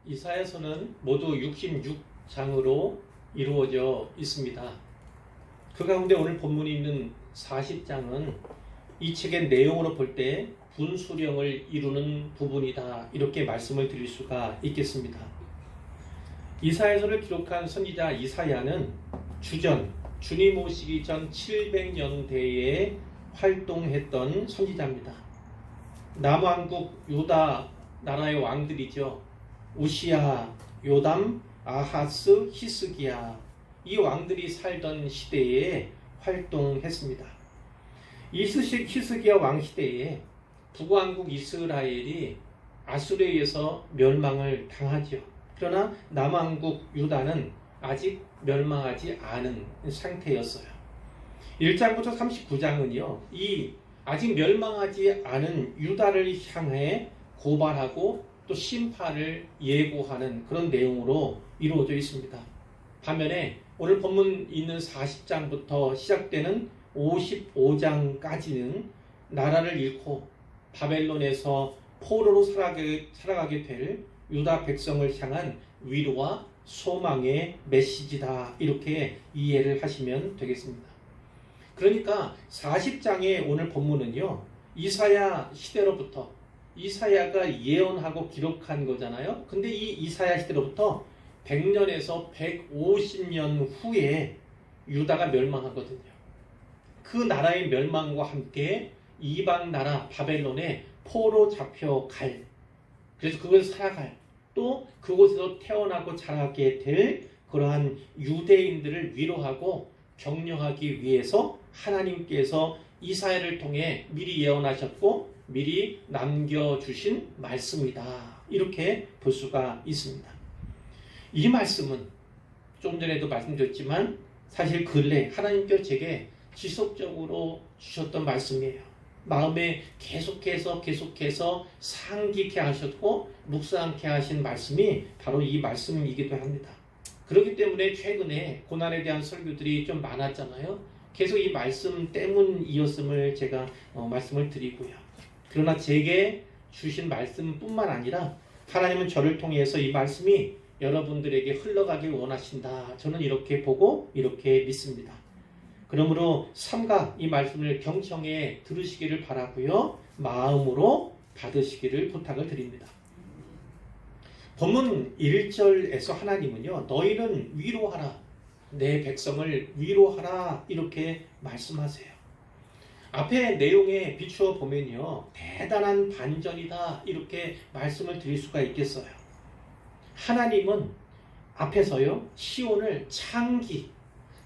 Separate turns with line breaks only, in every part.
이사야서는 모두 66장으로 이루어져 있습니다. 그 가운데 오늘 본문이 있는 40장은 이 책의 내용으로 볼 때 분수령을 이루는 부분이다, 이렇게 말씀을 드릴 수가 있겠습니다. 이사야서를 기록한 선지자 이사야는 주전, 주님 오시기 전 700년대에 활동했던 선지자입니다. 남왕국 유다 나라의 왕들이죠. 우시야, 요담, 아하스, 히스기야, 이 왕들이 살던 시대에 활동했습니다. 히스기야 왕 시대에 북왕국 이스라엘이 아수르에 의해서 멸망을 당하죠. 그러나 남왕국 유다는 아직 멸망하지 않은 상태였어요. 1장부터 39장은요, 이 아직 멸망하지 않은 유다를 향해 고발하고 또 심판을 예고하는 그런 내용으로 이루어져 있습니다. 반면에 오늘 본문 있는 40장부터 시작되는 55장까지는 나라를 잃고 바벨론에서 포로로 살아가게 될 유다 백성을 향한 위로와 소망의 메시지다, 이렇게 이해를 하시면 되겠습니다. 그러니까 40장의 오늘 본문은요, 이사야 시대로부터, 이사야가 예언하고 기록한 거잖아요. 근데 이 이사야 시대로부터 100년에서 150년 후에 유다가 멸망하거든요. 그 나라의 멸망과 함께 이방 나라 바벨론에 포로 잡혀갈, 그래서 그곳에서 살아갈, 또 그곳에서 태어나고 자라게 될 그러한 유대인들을 위로하고 격려하기 위해서 하나님께서 이사야를 통해 미리 예언하셨고 미리 남겨주신 말씀이다, 이렇게 볼 수가 있습니다. 이 말씀은 좀 전에도 말씀드렸지만 사실 근래 하나님께서 제게 지속적으로 주셨던 말씀이에요. 마음에 계속해서 상기케 하셨고 묵상케 하신 말씀이 바로 이 말씀이기도 합니다. 그렇기 때문에 최근에 고난에 대한 설교들이 좀 많았잖아요. 계속 이 말씀 때문이었음을 제가 말씀을 드리고요. 그러나 제게 주신 말씀뿐만 아니라 하나님은 저를 통해서 이 말씀이 여러분들에게 흘러가길 원하신다, 저는 이렇게 보고 이렇게 믿습니다. 그러므로 삼가 이 말씀을 경청해 들으시기를 바라고요, 마음으로 받으시기를 부탁을 드립니다. 본문 1절에서 하나님은요, 너희는 위로하라, 내 백성을 위로하라, 이렇게 말씀하세요. 앞에 내용에 비추어 보면요, 대단한 반전이다, 이렇게 말씀을 드릴 수가 있겠어요. 하나님은 앞에서요, 시온을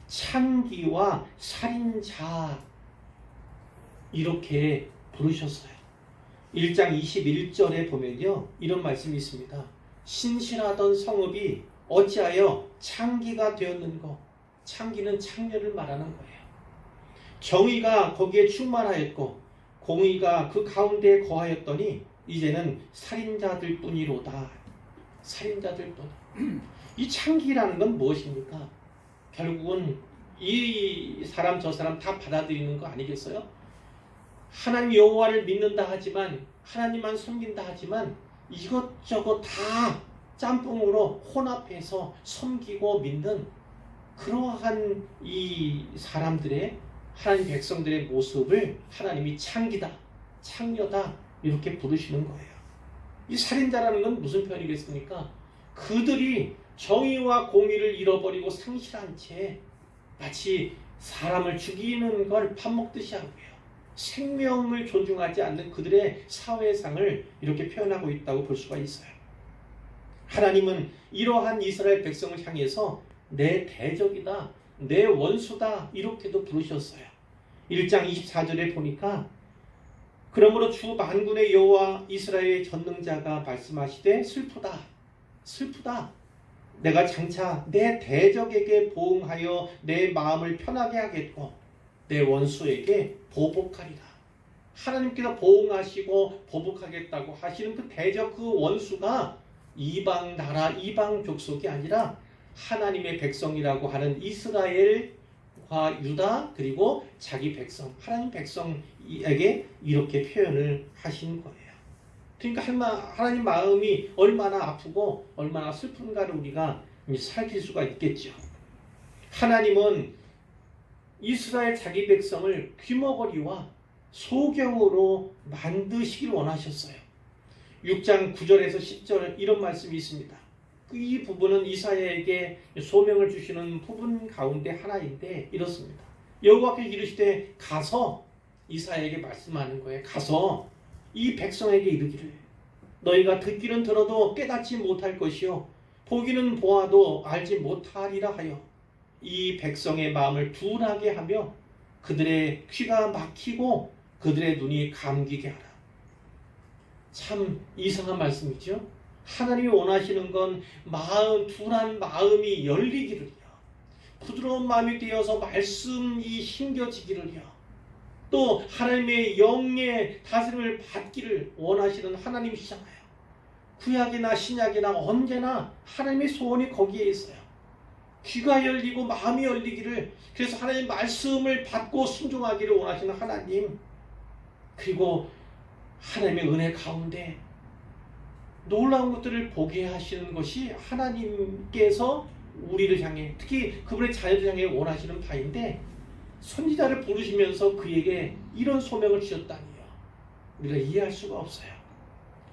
창기와 살인자, 이렇게 부르셨어요. 1장 21절에 보면요, 이런 말씀이 있습니다. 신실하던 성읍이 어찌하여 창기가 되었는고, 창기는 창녀를 말하는 거예요. 정의가 거기에 충만하였고 공의가 그 가운데에 거하였더니 이제는 살인자들 뿐이로다. 살인자들 뿐. 이 창기라는 건 무엇입니까? 결국은 이 사람 저 사람 다 받아들이는 거 아니겠어요? 하나님 여호와를 믿는다 하지만, 하나님만 섬긴다 하지만 이것저것 다 짬뽕으로 혼합해서 섬기고 믿는 그러한 이 사람들의, 하나님 백성들의 모습을 하나님이 창기다, 창녀다, 이렇게 부르시는 거예요. 이 살인자라는 건 무슨 표현이겠습니까? 그들이 정의와 공의를 잃어버리고 상실한 채 마치 사람을 죽이는 걸 밥 먹듯이 하고요, 생명을 존중하지 않는 그들의 사회상을 이렇게 표현하고 있다고 볼 수가 있어요. 하나님은 이러한 이스라엘 백성을 향해서 내 대적이다, 내 원수다, 이렇게도 부르셨어요. 1장 24절에 보니까 그러므로 주 만군의 여호와 이스라엘의 전능자가 말씀하시되 슬프다, 내가 장차 내 대적에게 보응하여 내 마음을 편하게 하겠고 내 원수에게 보복하리라. 하나님께서 보응하시고 보복하겠다고 하시는 그 대적, 그 원수가 이방 나라, 이방 족속이 아니라 하나님의 백성이라고 하는 이스라엘과 유다, 그리고 자기 백성, 하나님 백성에게 이렇게 표현을 하신 거예요. 그러니까 하나님 마음이 얼마나 아프고 얼마나 슬픈가를 우리가 살필 수가 있겠죠. 하나님은 이스라엘 자기 백성을 귀머거리와 소경으로 만드시길 원하셨어요. 6장 9절에서 10절 이런 말씀이 있습니다. 이 부분은 이사야에게 소명을 주시는 부분 가운데 하나인데 이렇습니다. 여호와께서 이르시되 가서, 이사야에게 말씀하는 거예요. 가서 이 백성에게 이르기를 너희가 듣기는 들어도 깨닫지 못할 것이요 보기는 보아도 알지 못하리라 하여 이 백성의 마음을 둔하게 하며 그들의 귀가 막히고 그들의 눈이 감기게 하라. 참 이상한 말씀이죠. 하나님이 원하시는 건 둔한 마음이 열리기를요, 부드러운 마음이 되어서 말씀이 심겨지기를요, 또 하나님의 영의 다스림을 받기를 원하시는 하나님이시잖아요. 구약이나 신약이나 언제나 하나님의 소원이 거기에 있어요. 귀가 열리고 마음이 열리기를, 그래서 하나님의 말씀을 받고 순종하기를 원하시는 하나님, 그리고 하나님의 은혜 가운데 놀라운 것들을 보게 하시는 것이 하나님께서 우리를 향해, 특히 그분의 자녀를 향해 원하시는 바인데, 선지자를 부르시면서 그에게 이런 소명을 주셨다니요, 우리가 이해할 수가 없어요.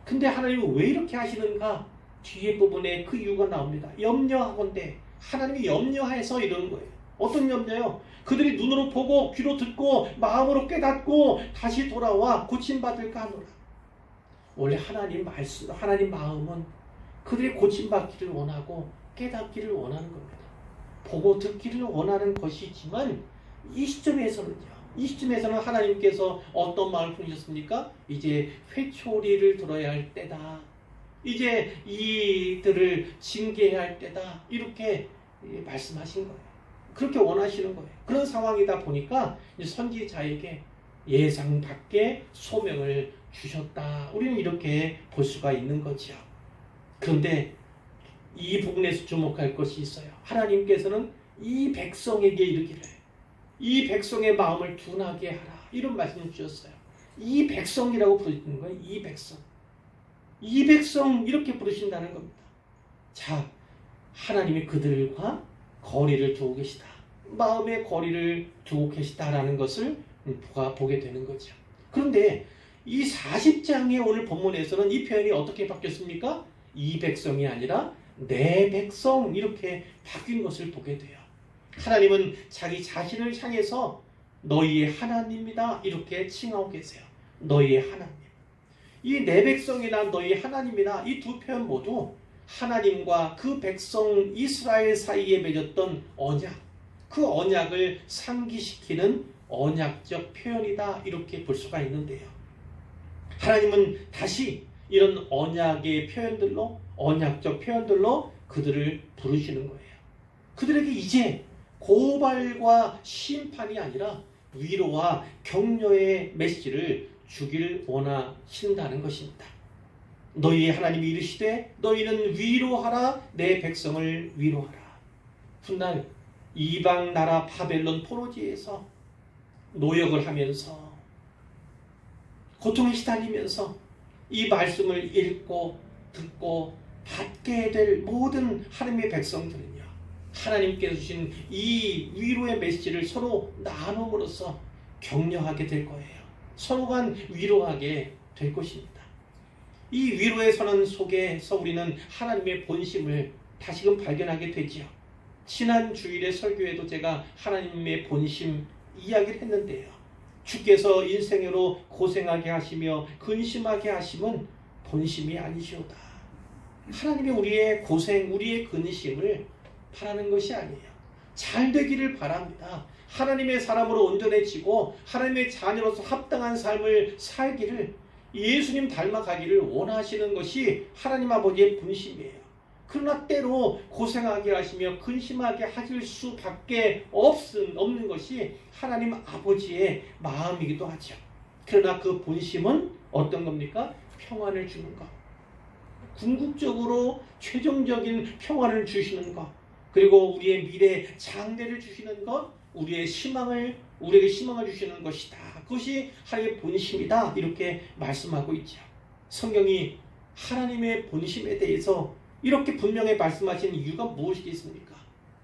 근데 하나님은 왜 이렇게 하시는가? 뒤에 부분에 그 이유가 나옵니다. 염려하건대, 하나님이 염려해서 이러는 거예요. 어떤 염려요? 그들이 눈으로 보고 귀로 듣고 마음으로 깨닫고 다시 돌아와 고침받을까 하노라. 원래 하나님 말씀, 하나님 마음은 그들이 고침받기를 원하고 깨닫기를 원하는 겁니다. 보고 듣기를 원하는 것이지만 이 시점에서는 하나님께서 어떤 마음을 품으셨습니까? 이제 회초리를 들어야 할 때다, 이제 이들을 징계해야 할 때다, 이렇게 말씀하신 거예요. 그렇게 원하시는 거예요. 그런 상황이다 보니까 선지자에게 예상 밖의 소명을 주셨다, 우리는 이렇게 볼 수가 있는 거죠. 그런데 이 부분에서 주목할 것이 있어요. 하나님께서는 이 백성에게 이르기를 이 백성의 마음을 둔하게 하라, 이런 말씀을 주셨어요. 이 백성이라고 부르시는 거예요. 이 백성 이렇게 부르신다는 겁니다. 자, 하나님이 그들과 거리를 두고 계시다, 마음의 거리를 두고 계시다라는 것을 보게 되는 거죠. 그런데 이 40장의 오늘 본문에서는 이 표현이 어떻게 바뀌었습니까? 이 백성이 아니라 내 백성, 이렇게 바뀐 것을 보게 돼요. 하나님은 자기 자신을 향해서 너희의 하나님이다, 이렇게 칭하고 계세요. 너희의 하나님. 이 내 백성이나 너희의 하나님이나 이 두 표현 모두 하나님과 그 백성 이스라엘 사이에 맺었던 언약, 그 언약을 상기시키는 언약적 표현이다, 이렇게 볼 수가 있는데요. 하나님은 다시 이런 언약의 표현들로, 언약적 표현들로 그들을 부르시는 거예요. 그들에게 이제 고발과 심판이 아니라 위로와 격려의 메시지를 주기를 원하신다는 것입니다. 너희의 하나님이 이르시되 너희는 위로하라, 내 백성을 위로하라. 훗날 이방 나라 바벨론 포로지에서 노역을 하면서 고통에 시달리면서 이 말씀을 읽고 듣고 받게 될 모든 하나님의 백성들은요, 하나님께서 주신 이 위로의 메시지를 서로 나눔으로써 격려하게 될 거예요. 서로가 위로하게 될 것입니다. 이 위로의 선언 속에서 우리는 하나님의 본심을 다시금 발견하게 되지요. 지난 주일의 설교에도 제가 하나님의 본심 이야기를 했는데요. 주께서 인생으로 고생하게 하시며 근심하게 하심은 본심이 아니시오다. 하나님이 우리의 고생, 우리의 근심을 바라는 것이 아니에요. 잘 되기를 바랍니다. 하나님의 사람으로 온전해지고 하나님의 자녀로서 합당한 삶을 살기를, 예수님 닮아가기를 원하시는 것이 하나님 아버지의 본심이에요. 그러나 때로 고생하게 하시며 근심하게 하실 수밖에 없는 것이 하나님 아버지의 마음이기도 하죠. 그러나 그 본심은 어떤 겁니까? 평안을 주는 것, 궁극적으로 최종적인 평안을 주시는 것, 그리고 우리의 미래 장래를 주시는 것, 우리에게 희망을 주시는 것이다. 그것이 하나님의 본심이다, 이렇게 말씀하고 있죠. 성경이 하나님의 본심에 대해서 이렇게 분명히 말씀하시는 이유가 무엇이겠습니까?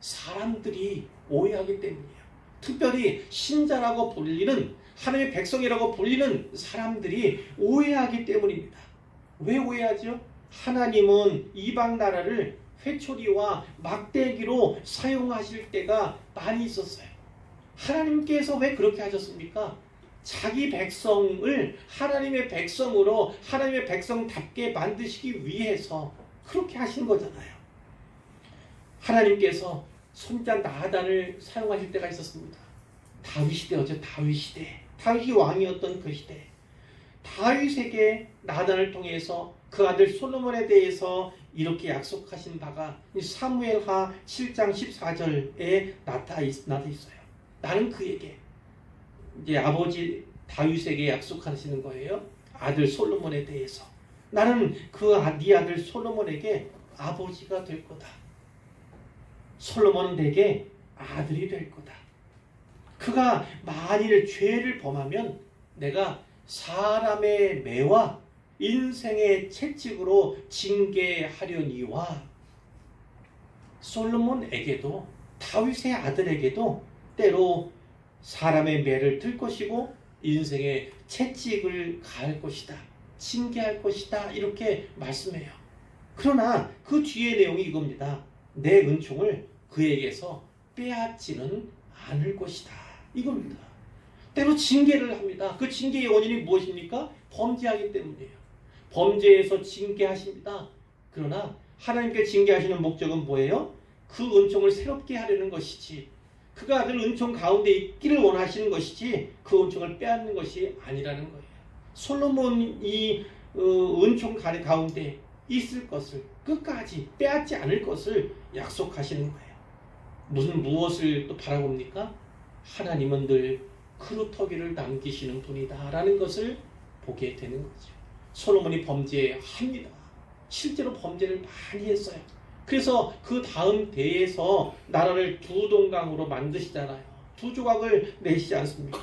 사람들이 오해하기 때문이에요. 특별히 신자라고 불리는, 하나님의 백성이라고 불리는 사람들이 오해하기 때문입니다. 왜 오해하죠? 하나님은 이방 나라를 회초리와 막대기로 사용하실 때가 많이 있었어요. 하나님께서 왜 그렇게 하셨습니까? 자기 백성을 하나님의 백성으로, 하나님의 백성답게 만드시기 위해서 그렇게 하신 거잖아요. 하나님께서 손자 나단을 사용하실 때가 있었습니다. 다윗 시대였죠. 다윗 시대. 다윗이 왕이었던 그 시대. 다윗에게 나단을 통해서 그 아들 솔로몬에 대해서 이렇게 약속하신 바가 사무엘하 7장 14절에 나타 있어요. 나는 그에게, 이제 아버지 다윗에게 약속하시는 거예요. 아들 솔로몬에 대해서. 나는 네 아들 솔로몬에게 아버지가 될 거다. 솔로몬은 내게 아들이 될 거다. 그가 만일 죄를 범하면 내가 사람의 매와 인생의 채찍으로 징계하려니와, 솔로몬에게도, 다윗의 아들에게도 때로 사람의 매를 들 것이고 인생의 채찍을 가할 것이다, 징계할 것이다, 이렇게 말씀해요. 그러나 그 뒤의 내용이 이겁니다. 내 은총을 그에게서 빼앗지는 않을 것이다, 이겁니다. 때로 징계를 합니다. 그 징계의 원인이 무엇입니까? 범죄하기 때문이에요. 범죄에서 징계하십니다. 그러나 하나님께 징계하시는 목적은 뭐예요? 그 은총을 새롭게 하려는 것이지, 그가 늘 은총 가운데 있기를 원하시는 것이지 그 은총을 빼앗는 것이 아니라는 거예요. 솔로몬이 은총 가운데 있을 것을, 끝까지 빼앗지 않을 것을 약속하시는 거예요. 무엇을 또 바라봅니까? 하나님은 늘 그루터기를 남기시는 분이다 라는 것을 보게 되는 거죠. 솔로몬이 범죄합니다. 실제로 범죄를 많이 했어요. 그래서 그 다음 대에서 나라를 두 동강으로 만드시잖아요. 두 조각을 내시지 않습니까?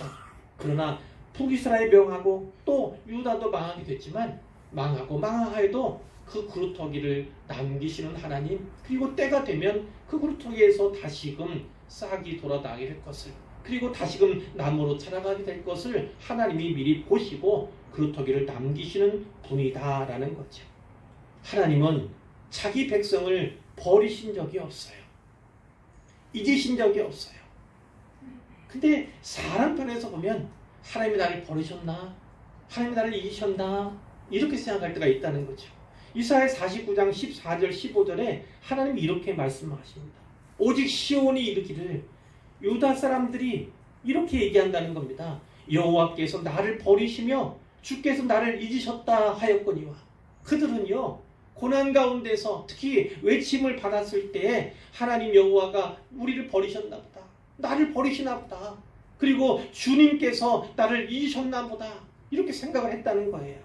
그러나 북이스라엘 명하고 또 유다도 망하게 됐지만, 망하여도 그 그루터기를 남기시는 하나님, 그리고 때가 되면 그 그루터기에서 다시금 싹이 돌아나게 될 것을, 그리고 다시금 나무로 자라가게 될 것을 하나님이 미리 보시고 그루터기를 남기시는 분이다라는 거죠. 하나님은 자기 백성을 버리신 적이 없어요. 잊으신 적이 없어요. 근데 사람 편에서 보면 하나님이 나를 버리셨나? 하나님이 나를 잊으셨나? 이렇게 생각할 때가 있다는 거죠. 이사야 49장 14절 15절에 하나님이 이렇게 말씀하십니다. 오직 시온이 이르기를, 유다 사람들이 이렇게 얘기한다는 겁니다. 여호와께서 나를 버리시며 주께서 나를 잊으셨다 하였거니와. 그들은요, 고난 가운데서 특히 외침을 받았을 때 하나님 여호와가 우리를 버리셨나 보다, 나를 버리시나 보다, 그리고 주님께서 나를 잊으셨나 보다, 이렇게 생각을 했다는 거예요.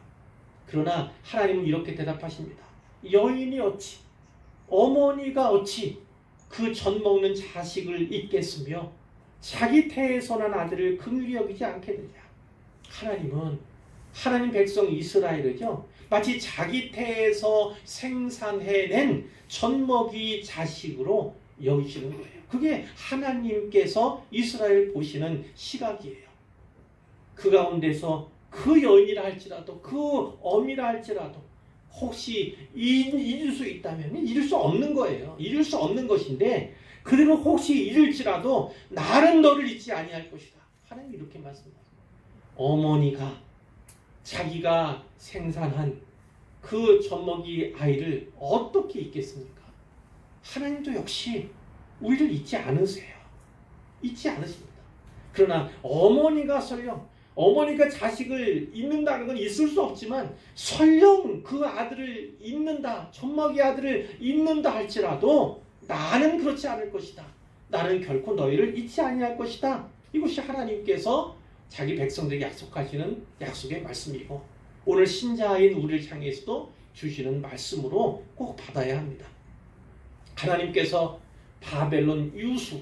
그러나 하나님은 이렇게 대답하십니다. 여인이 어찌, 어머니가 어찌 그 젖 먹는 자식을 잊겠으며 자기 태에서 난 아들을 긍휼히 여기지 않겠느냐. 하나님은 하나님 백성 이스라엘을요, 마치 자기 태에서 생산해낸 젖먹이 자식으로 여기시는 거예요. 그게 하나님께서 이스라엘 보시는 시각이에요. 그 가운데서 그 여인이라 할지라도, 그 어미라 할지라도 혹시 잊을 수 있다면 잊을 수 없는 거예요. 잊을 수 없는 것인데, 그대로 혹시 잊을지라도 나는 너를 잊지 아니할 것이다. 하나님이 이렇게 말씀하십니다. 어머니가 자기가 생산한 그 젖먹이 아이를 어떻게 잊겠습니까? 하나님도 역시 우리를 잊지 않으세요. 잊지 않으십니다. 그러나 어머니가 설령, 어머니가 자식을 잊는다는 건 있을 수 없지만, 설령 그 아들을 잊는다, 젖먹이 아들을 잊는다 할지라도 나는 그렇지 않을 것이다. 나는 결코 너희를 잊지 아니할 것이다. 이것이 하나님께서 자기 백성들에게 약속하시는 약속의 말씀이고, 오늘 신자인 우리를 향해서도 주시는 말씀으로 꼭 받아야 합니다. 하나님께서 바벨론 유수,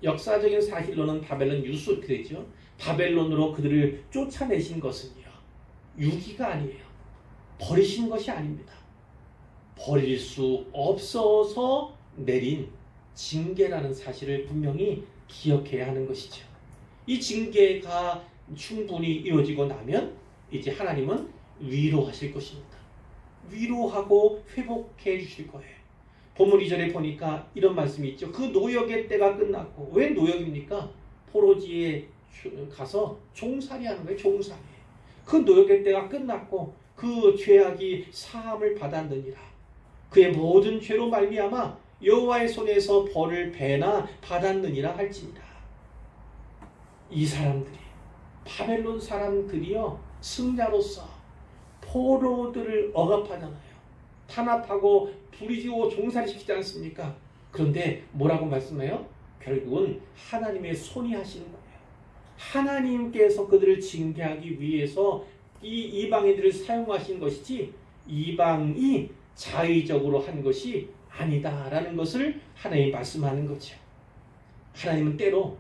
역사적인 사실로는 바벨론 유수 이렇게 되죠. 바벨론으로 그들을 쫓아내신 것은요, 유기가 아니에요. 버리신 것이 아닙니다. 버릴 수 없어서 내린 징계라는 사실을 분명히 기억해야 하는 것이죠. 이 징계가 충분히 이루어지고 나면 이제 하나님은 위로하실 것입니다. 위로하고 회복해 주실 거예요. 본문 2절에 보니까 이런 말씀이 있죠. 그 노역의 때가 끝났고, 왜 노역입니까? 포로지에 가서 종살이 하는 거예요. 종살이. 그 노역의 때가 끝났고 그 죄악이 사함을 받았느니라. 그의 모든 죄로 말미암아 여호와의 손에서 벌을 배나 받았느니라 할지니라. 이 사람들이, 바벨론 사람들이요, 승자로서 포로들을 억압하잖아요. 탄압하고 부리지고 종살이시키지 않습니까? 그런데 뭐라고 말씀해요? 결국은 하나님의 손이 하시는 거예요. 하나님께서 그들을 징계하기 위해서 이 이방인들을 사용하신 것이지 이방이 자의적으로 한 것이 아니다라는 것을 하나님이 말씀하는 거죠. 하나님은 때로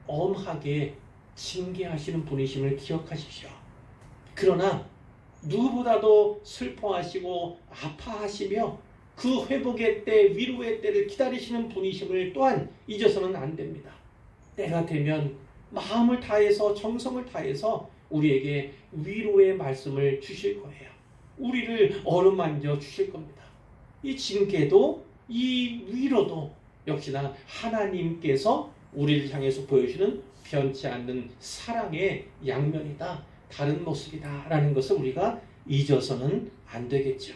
엄하게 징계하시는 분이심을 기억하십시오. 그러나 누구보다도 슬퍼하시고 아파하시며 그 회복의 때, 위로의 때를 기다리시는 분이심을 또한 잊어서는 안 됩니다. 때가 되면 마음을 다해서, 정성을 다해서 우리에게 위로의 말씀을 주실 거예요. 우리를 어루만져 주실 겁니다. 이 징계도, 이 위로도 역시나 하나님께서 우리를 향해서 보여주는 변치 않는 사랑의 양면이다, 다른 모습이다 라는 것을 우리가 잊어서는 안 되겠죠.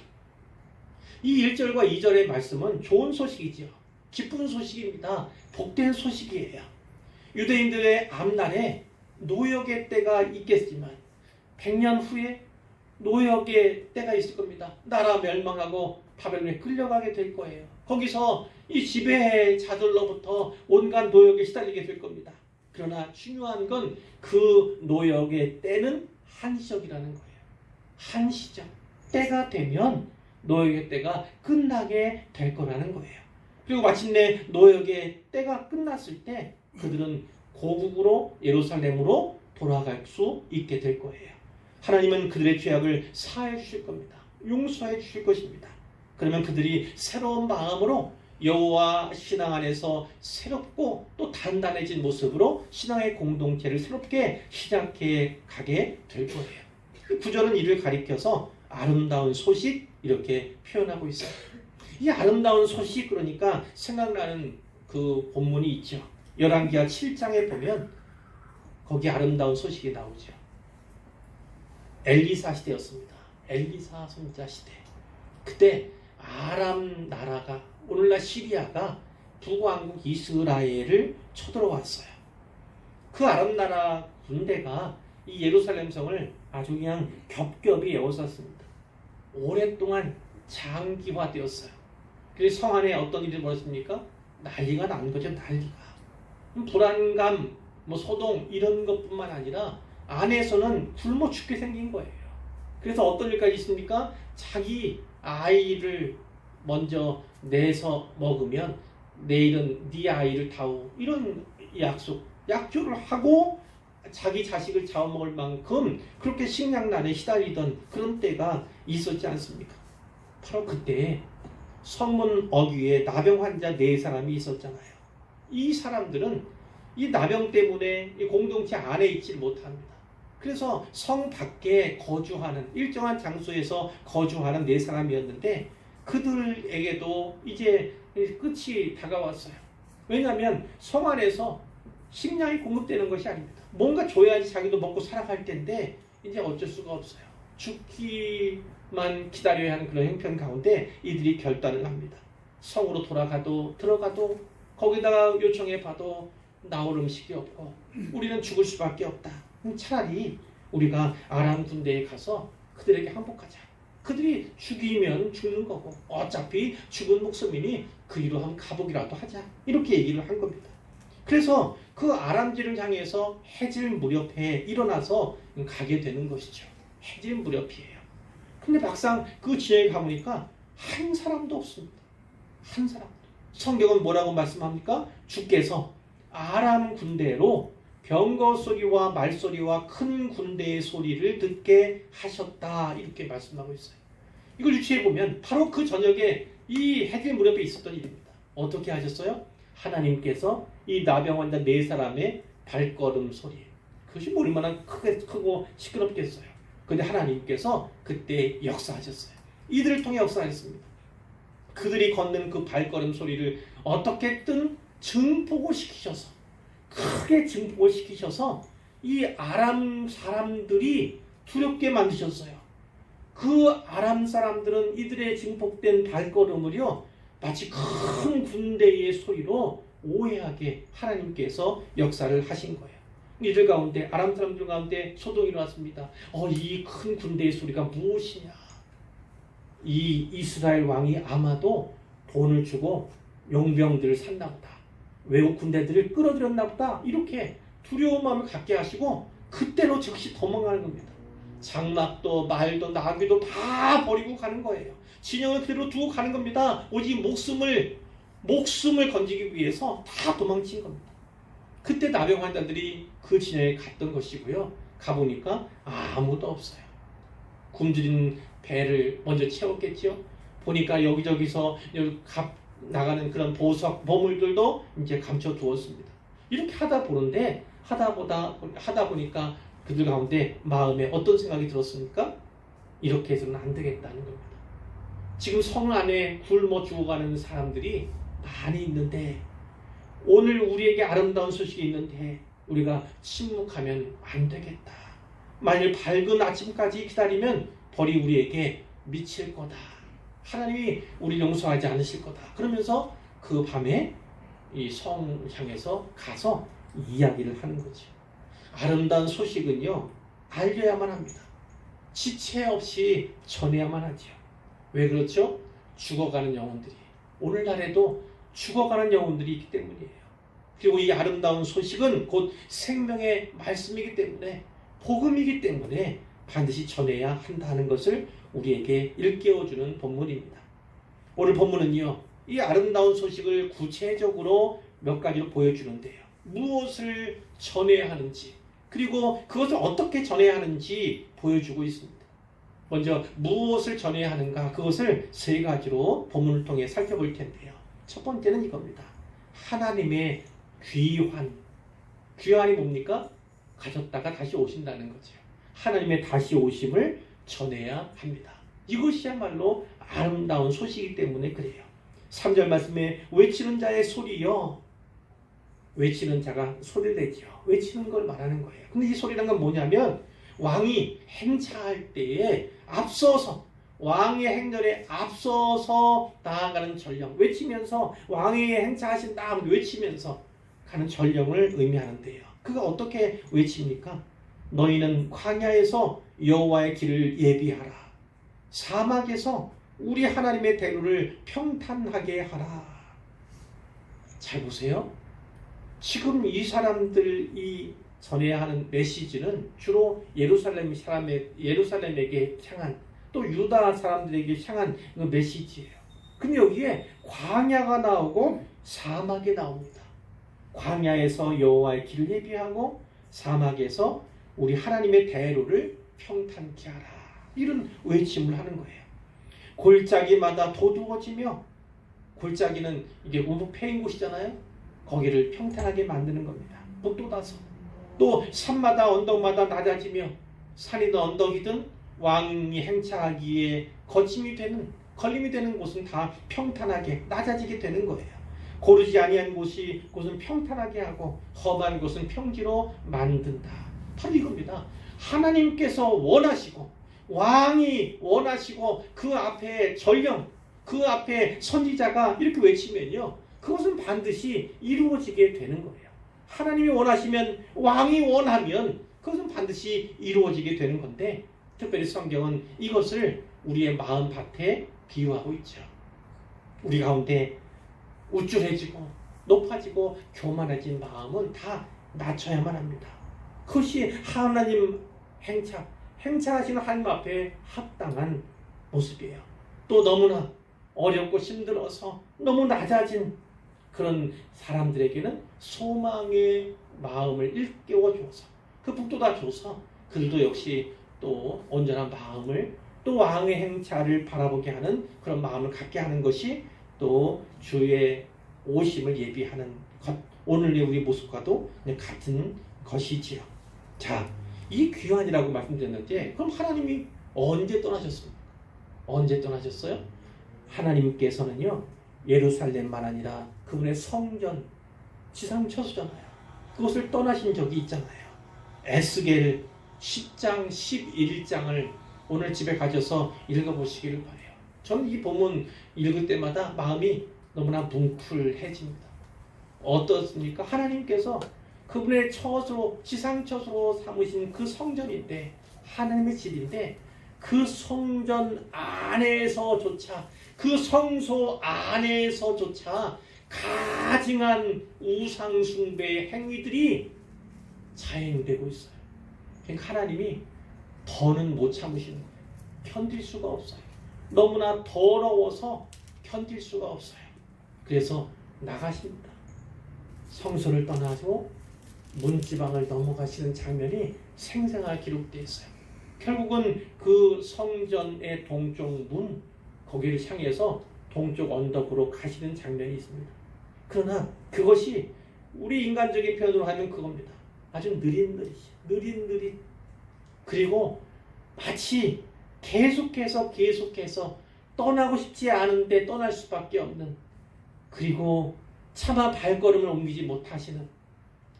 이 1절과 2절의 말씀은 좋은 소식이죠. 기쁜 소식입니다. 복된 소식이에요. 유대인들의 앞날에 노역의 때가 있겠지만 100년 후에 노역의 때가 있을 겁니다. 나라 멸망하고 바벨론에 끌려가게 될 거예요. 거기서 이 지배자들로부터 온갖 노역에 시달리게 될 겁니다. 그러나 중요한 건 그 노역의 때는 한시적이라는 거예요. 한시적. 때가 되면 노역의 때가 끝나게 될 거라는 거예요. 그리고 마침내 노역의 때가 끝났을 때 그들은 고국으로, 예루살렘으로 돌아갈 수 있게 될 거예요. 하나님은 그들의 죄악을 사해 주실 겁니다. 용서해 주실 것입니다. 그러면 그들이 새로운 마음으로 여호와 신앙 안에서 새롭고 또 단단해진 모습으로 신앙의 공동체를 새롭게 시작해 가게 될 거예요. 구절은 이를 가리켜서 아름다운 소식 이렇게 표현하고 있어요. 이 아름다운 소식, 그러니까 생각나는 그 본문이 있죠. 열왕기하 7장에 보면 거기 아름다운 소식이 나오죠. 엘리사 시대였습니다. 엘리사 손자 시대. 그때 아람 나라가, 오늘날 시리아가 북왕국 이스라엘을 쳐들어왔어요. 그 아람 나라 군대가 이 예루살렘 성을 아주 그냥 겹겹이 에워쌌습니다. 오랫동안 장기화되었어요. 그래서 성 안에 어떤 일이 벌어집니까? 난리가 난 거죠. 난리가. 불안감, 소동 이런 것뿐만 아니라 안에서는 굶어 죽게 생긴 거예요. 그래서 어떤 일까지 있습니까? 자기 아이를 먼저 내서 먹으면 내일은 네 아이를 다오, 이런 약조를 하고 자기 자식을 잡아먹을 만큼 그렇게 식량난에 시달리던 그런 때가 있었지 않습니까? 바로 그때 성문 어귀에 나병 환자 4사람이 있었잖아요. 이 사람들은 이 나병 때문에 이 공동체 안에 있지 못합니다. 그래서 성 밖에 거주하는, 일정한 장소에서 거주하는 4사람이었는데 그들에게도 이제 끝이 다가왔어요. 왜냐하면 성 안에서 식량이 공급되는 것이 아닙니다. 뭔가 줘야지 자기도 먹고 살아갈 텐데 이제 어쩔 수가 없어요. 죽기만 기다려야 하는 그런 형편 가운데 이들이 결단을 합니다. 성으로 들어가도 거기다가 요청해봐도 나올 음식이 없고 우리는 죽을 수밖에 없다. 차라리 우리가 아람 군대에 가서 그들에게 항복하자. 그들이 죽이면 죽는 거고 어차피 죽은 목숨이니 그리로 한번 가보기라도 하자. 이렇게 얘기를 한 겁니다. 그래서 그 아람지를 향해서 해질 무렵에 일어나서 가게 되는 것이죠. 해질 무렵이에요. 근데 막상 그 지역에 가보니까 한 사람도 없습니다. 한 사람도. 성경은 뭐라고 말씀합니까? 주께서 아람 군대로 병거 소리와 말소리와 큰 군대의 소리를 듣게 하셨다, 이렇게 말씀하고 있어요. 이걸 유추해보면 바로 그 저녁에 이 헤딜 무렵에 있었던 일입니다. 어떻게 하셨어요? 하나님께서 이 나병 환자 4사람의 발걸음 소리, 그것이 뭐 얼마나 크고 시끄럽겠어요. 근데 하나님께서 그때 역사하셨어요. 이들을 통해 역사하셨습니다. 그들이 걷는 그 발걸음 소리를 어떻게든 증폭을 시키셔서, 크게 증폭을 시키셔서 이 아람 사람들이 두렵게 만드셨어요. 그 아람 사람들은 이들의 증폭된 발걸음을요, 마치 큰 군대의 소리로 오해하게 하나님께서 역사를 하신 거예요. 이들 가운데, 아람 사람들 가운데 소동이 일어났습니다. 이 큰 군대의 소리가 무엇이냐? 이 이스라엘 왕이 아마도 돈을 주고 용병들을 샀나 보다, 외국 군대들을 끌어들였나 보다, 이렇게 두려운 마음을 갖게 하시고 그때로 즉시 도망가는 겁니다. 장막도 말도 나귀도 다 버리고 가는 거예요. 진영을 그대로 두고 가는 겁니다. 오직 목숨을 건지기 위해서 다 도망친 겁니다. 그때 나병 환자들이 그 진영에 갔던 것이고요. 가보니까 아무도 없어요. 굶주린 배를 먼저 채웠겠죠. 보니까 여기저기서 나가는 그런 보물들도 이제 감춰두었습니다. 이렇게 하다 보니까 그들 가운데 마음에 어떤 생각이 들었습니까? 이렇게 해서는 안 되겠다는 겁니다. 지금 성 안에 굶어 죽어가는 사람들이 많이 있는데, 오늘 우리에게 아름다운 소식이 있는데 우리가 침묵하면 안 되겠다. 만일 밝은 아침까지 기다리면 벌이 우리에게 미칠 거다. 하나님이 우리 용서하지 않으실 거다. 그러면서 그 밤에 이 성 향해서 가서 이야기를 하는 거죠. 아름다운 소식은요, 알려야만 합니다. 지체 없이 전해야만 하죠. 왜 그렇죠? 죽어가는 영혼들이, 오늘날에도 죽어가는 영혼들이 있기 때문이에요. 그리고 이 아름다운 소식은 곧 생명의 말씀이기 때문에, 복음이기 때문에 반드시 전해야 한다는 것을 우리에게 일깨워주는 본문입니다. 오늘 본문은요, 이 아름다운 소식을 구체적으로 몇 가지로 보여주는데요. 무엇을 전해야 하는지, 그리고 그것을 어떻게 전해야 하는지 보여주고 있습니다. 먼저 무엇을 전해야 하는가, 그것을 3가지로 본문을 통해 살펴볼 텐데요. 첫 번째는 이겁니다. 하나님의 귀환이 뭡니까? 가졌다가 다시 오신다는 거죠. 하나님의 다시 오심을 전해야 합니다. 이것이야말로 아름다운 소식이기 때문에 그래요. 3절 말씀에 외치는 자의 소리요, 외치는 자가 소리를 내죠. 외치는 걸 말하는 거예요. 근데 이 소리란 건 뭐냐면, 왕이 행차할 때에 앞서서, 왕의 행렬에 앞서서 나아가는 전령, 외치면서 왕의 행차하신다 외치면서 가는 전령을 의미하는데요. 그가 어떻게 외칩니까? 너희는 광야에서 여호와의 길을 예비하라. 사막에서 우리 하나님의 대로를 평탄하게 하라. 잘 보세요. 지금 이 사람들이 전해야 하는 메시지는 주로 예루살렘에게 향한, 또 유다 사람들에게 향한 그 메시지예요. 근데 여기에 광야가 나오고 사막에 나옵니다. 광야에서 여호와의 길을 예비하고 사막에서 우리 하나님의 대로를 평탄케 하라. 이런 외침을 하는 거예요. 골짜기마다 도두어지며, 골짜기는 이게 우묵 패인 곳이잖아요. 거기를 평탄하게 만드는 겁니다. 못 돋아서. 또 산마다 언덕마다 낮아지며, 산이든 언덕이든 왕이 행차하기에 걸림이 되는 곳은 다 평탄하게 낮아지게 되는 거예요. 고르지 아니한 곳은 평탄하게 하고 험한 곳은 평지로 만든다. 바로 이겁니다. 하나님께서 원하시고, 왕이 원하시고, 그 앞에 전령, 그 앞에 선지자가 이렇게 외치면요, 그것은 반드시 이루어지게 되는 거예요. 하나님이 원하시면, 왕이 원하면 그것은 반드시 이루어지게 되는 건데, 특별히 성경은 이것을 우리의 마음밭에 비유하고 있죠. 우리 가운데 우쭐해지고 높아지고 교만해진 마음은 다 낮춰야만 합니다. 그것이 하나님 행차하시는 하나님 앞에 합당한 모습이에요. 또 너무나 어렵고 힘들어서 너무 낮아진 그런 사람들에게는 소망의 마음을 일깨워줘서, 그 북돋아 줘서 그들도 역시 또 온전한 마음을 또 왕의 행차를 바라보게 하는 그런 마음을 갖게 하는 것이 또 주의 오심을 예비하는 것, 오늘의 우리 모습과도 같은 것이지요. 자, 이 귀환이라고 말씀드렸는데 그럼 하나님이 언제 떠나셨습니까? 언제 떠나셨어요? 하나님께서는요, 예루살렘만 아니라 그분의 성전, 지상처소잖아요. 그것을 떠나신 적이 있잖아요. 에스겔 10장, 11장을 오늘 집에 가셔서 읽어보시기를 바라요. 저는 이 본문 읽을 때마다 마음이 너무나 뭉클해집니다. 어떻습니까? 하나님께서 그분의 처소로, 지상처소로 삼으신 그 성전인데, 하나님의 집인데, 그 성전 안에서조차, 그 성소 안에서조차 가증한 우상숭배의 행위들이 자행되고 있어요. 그러니까 하나님이 더는 못 참으시는 거예요. 견딜 수가 없어요. 너무나 더러워서 견딜 수가 없어요. 그래서 나가십니다. 성소를 떠나고 문지방을 넘어가시는 장면이 생생하게 기록되어 있어요. 결국은 그 성전의 동쪽 문, 거기를 향해서 동쪽 언덕으로 가시는 장면이 있습니다. 그러나 그것이 우리 인간적인 표현으로 하면 그겁니다. 아주 느릿느릿. 그리고 마치 계속해서 떠나고 싶지 않은데 떠날 수밖에 없는, 그리고 차마 발걸음을 옮기지 못하시는,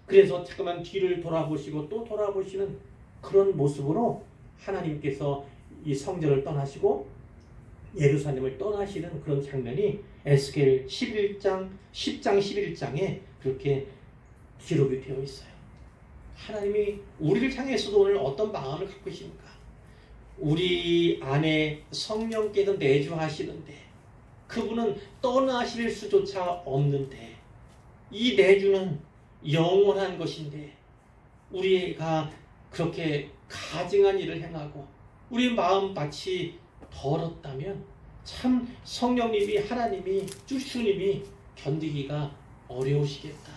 그래서 자꾸만 뒤를 돌아보시고 또 돌아보시는 그런 모습으로 하나님께서 이 성전을 떠나시고 예루살렘을 떠나시는 그런 장면이 에스겔 10장 11장에 그렇게 기록이 되어 있어요. 하나님이 우리를 향해서도 오늘 어떤 마음을 갖고 계십니까? 우리 안에 성령께서 내주하시는데 그분은 떠나실 수조차 없는데, 이 내주는 영원한 것인데 우리가 그렇게 가증한 일을 행하고 우리 마음밭이 더럽다면 참 성령님이, 하나님이, 주님이 견디기가 어려우시겠다.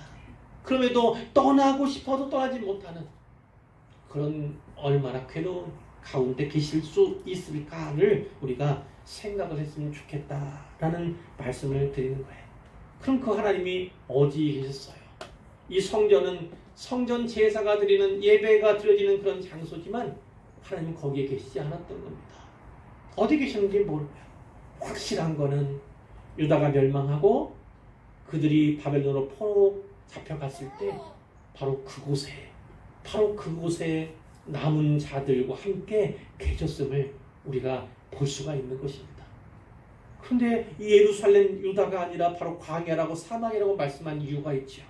그럼에도 떠나고 싶어도 떠나지 못하는 그런 얼마나 괴로운 가운데 계실 수 있을까를 우리가 생각을 했으면 좋겠다라는 말씀을 드리는 거예요. 그럼 그 하나님이 어디에 계셨어요? 이 성전은 성전 제사가 드리는, 예배가 드려지는 그런 장소지만 하나님은 거기에 계시지 않았던 겁니다. 어디 계셨는지 모르고요. 확실한 거는 유다가 멸망하고 그들이 바벨론으로 포로 잡혀갔을 때 바로 그곳에 남은 자들과 함께 계셨음을 우리가 볼 수가 있는 것입니다. 그런데 이 예루살렘, 유다가 아니라 바로 광야라고, 사막이라고 말씀한 이유가 있죠.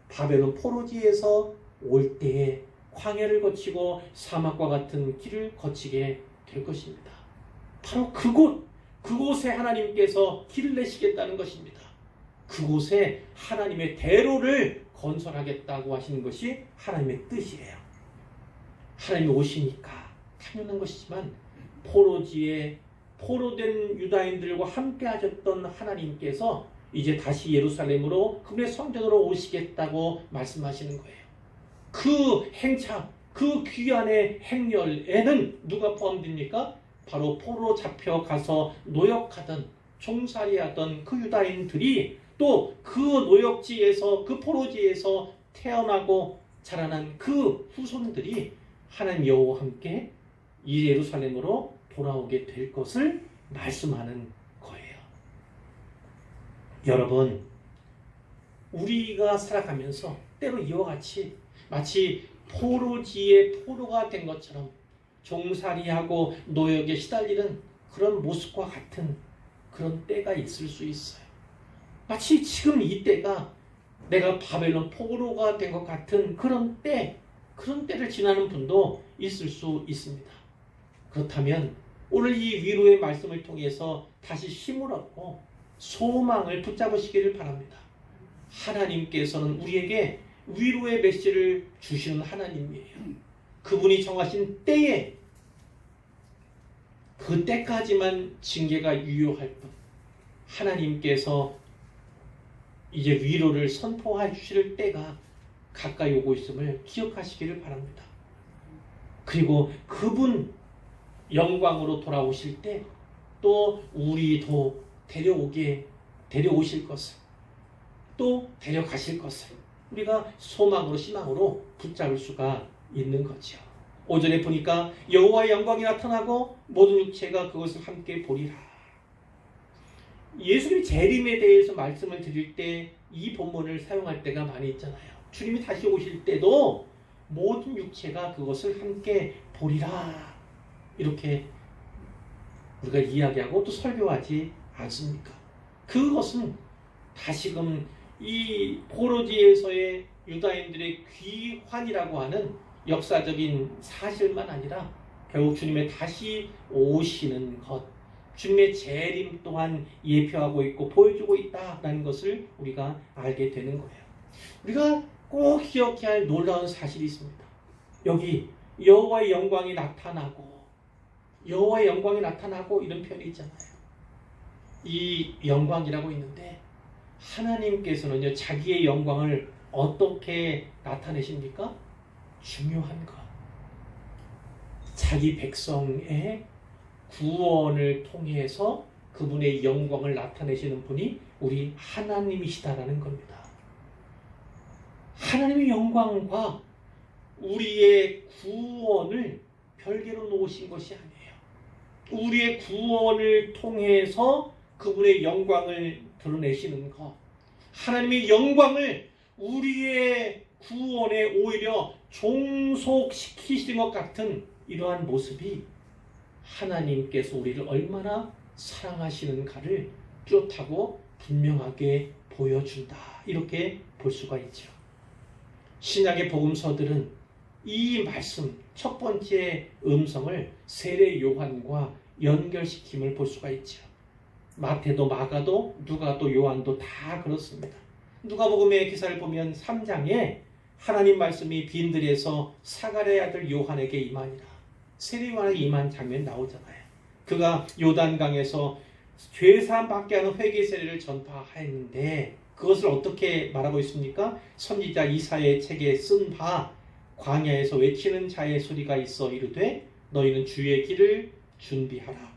바벨론 포로지에서 올 때에 광야를 거치고 사막과 같은 길을 거치게 될 것입니다. 바로 그곳에 하나님께서 길을 내시겠다는 것입니다. 그곳에 하나님의 대로를 건설하겠다고 하시는 것이 하나님의 뜻이에요. 하나님이 오시니까 당연한 것이지만 포로지에 포로된 유다인들과 함께 하셨던 하나님께서 이제 다시 예루살렘으로, 그분의 성전으로 오시겠다고 말씀하시는 거예요. 그 행차, 그 귀환의 행렬에는 누가 포함됩니까? 바로 포로 잡혀가서 노역하던, 종살이하던 그 유다인들이 또 그 노역지에서, 그 포로지에서 태어나고 자라난 그 후손들이 하나님 여호와와 함께 이 예루살렘으로 돌아오게 될 것을 말씀하는 거예요. 여러분, 우리가 살아가면서 때로 이와 같이 마치 포로지에 포로가 된 것처럼 종살이하고 노역에 시달리는 그런 모습과 같은 그런 때가 있을 수 있어요. 마치 지금 이 때가 내가 바벨론 포로가 된 것 같은 그런 때를 지나는 분도 있을 수 있습니다. 그렇다면 오늘 이 위로의 말씀을 통해서 다시 힘을 얻고 소망을 붙잡으시기를 바랍니다. 하나님께서는 우리에게 위로의 메시지를 주시는 하나님이에요. 그분이 정하신 때에, 그 때까지만 징계가 유효할 뿐, 하나님께서 이제 위로를 선포해 주실 때가 가까이 오고 있음을 기억하시기를 바랍니다. 그리고 그분, 영광으로 돌아오실 때 또 우리도 데려오실 것을, 또 데려가실 것을 우리가 소망으로 희망으로 붙잡을 수가 있는 거죠. 5절에 보니까 여호와의 영광이 나타나고 모든 육체가 그것을 함께 보리라. 예수님이 재림에 대해서 말씀을 드릴 때 이 본문을 사용할 때가 많이 있잖아요. 주님이 다시 오실 때도 모든 육체가 그것을 함께 보리라, 이렇게 우리가 이야기하고 또 설교하지 않습니까? 그것은 다시금 이 포로지에서의 유다인들의 귀환이라고 하는 역사적인 사실만 아니라 결국 주님의 다시 오시는 것, 주님의 재림 또한 예표하고 있고 보여주고 있다라는 것을 우리가 알게 되는 거예요. 우리가 꼭 기억해야 할 놀라운 사실이 있습니다. 여기 여호와의 영광이 나타나고 이런 표현이 있잖아요. 이 영광이라고 있는데 하나님께서는요, 자기의 영광을 어떻게 나타내십니까? 중요한 것, 자기 백성의 구원을 통해서 그분의 영광을 나타내시는 분이 우리 하나님이시다라는 겁니다. 하나님의 영광과 우리의 구원을 별개로 놓으신 것이 아니에요. 우리의 구원을 통해서 그분의 영광을 드러내시는 것, 하나님의 영광을 우리의 구원에 오히려 종속시키시는 것 같은 이러한 모습이 하나님께서 우리를 얼마나 사랑하시는가를 뚜렷하고 분명하게 보여준다, 이렇게 볼 수가 있죠. 신약의 복음서들은 이 말씀, 첫 번째 음성을 세례 요한과 연결시킴을 볼 수가 있죠. 마태도 마가도 누가도 요한도 다 그렇습니다. 누가복음의 기사를 보면 3장에 하나님 말씀이 빈들에서 사가랴의 아들 요한에게 임하니라, 세례 요한에게 임한 장면 나오잖아요. 그가 요단강에서 죄사함 받게 하는 회개 세례를 전파했는데 그것을 어떻게 말하고 있습니까? 선지자 이사야의 책에 쓴 바 광야에서 외치는 자의 소리가 있어 이르되 너희는 주의 길을 준비하라,